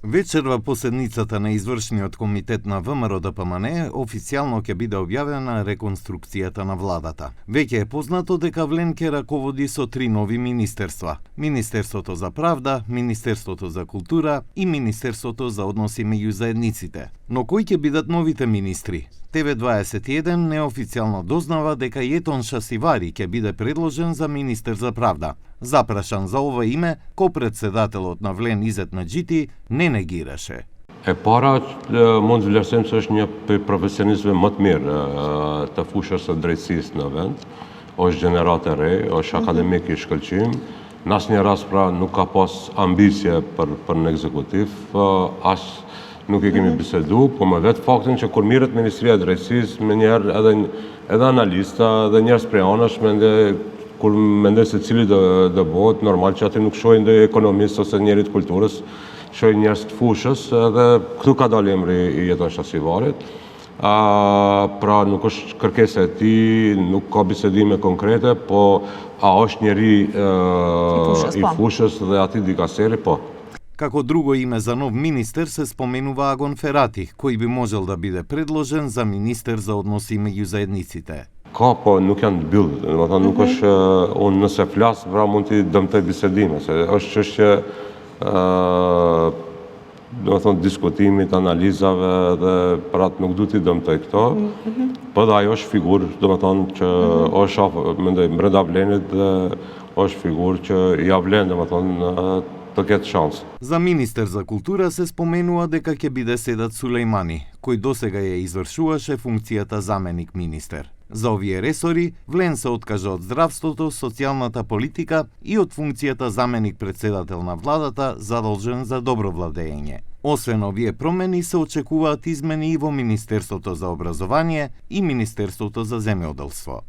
Вечерва поседницата на извршниот комитет на ВМРО-ДПМН официјално ќе биде објавена реконструкцијата на владата. Веќе е познато дека Влен ќе раководи со 3 нови министерства: Министерството за правда, Министерството за култура и Министерството за односи меѓу заедниците. Но кои ќе бидат новите министри? ТВ21 неофицијално дознава дека Јетон Шасивари ќе биде предложен за министер за правда. Запрашан за ова име, ко-председателот на Влен Изет Наџити не негираше. Para mund të vlerësojmë se është një prej profesionistëve më të mirë të fushës së drejtësisë në vend. Është gjenerat e re, është akademik i shkëlqim. Në asnjë rast pra nuk ka pas ambicje për në ekzekutiv, as nuk e kemi bisedu, po me vetë faktin që kur mirët Ministria e Drejtësisë, me njerë edhe analista dhe njerës prej anësh, kur mendoj se cili do bëhet, normal që ati nuk shojnë dhe ekonomist ose njerit kulturës, shojnë njerës të fushës, edhe këtu ka dalë emri i Jeton Shasivarit. Pra nuk është kërkesa e tij, nuk ka bisedime konkrete, po a është njeri i fushës dhe ati dikaseri, po. Како друго име за нов министер се споменува Агон Ферати, кој би можел да биде предложен за министер за односи меѓу заедниците. Ka, po nuk janë të byllë, domethënë nuk është, unë nëse flas, pra mund t'i dëmtoj bisedime, se është çështje domethënë diskutimit, analizave dhe për atë nuk du t'i dëmtoj këto, po dhe ajo është figurë, domethënë që është mendoj brenda Vlenit dhe është figurë që ja vlen domethënë të ketë шанс. За министер за култура се споменува дека ќе биде Седат Сулејмани, кој досега ја извршуваше функцијата заменик министер. За овие ресори, Влен се откажа од здравството, социјалната политика и од функцијата заменик председател на владата, задолжен за добро владење. Освен овие промени, се очекуваат измени и во Министерството за образование и Министерството за земјоделство.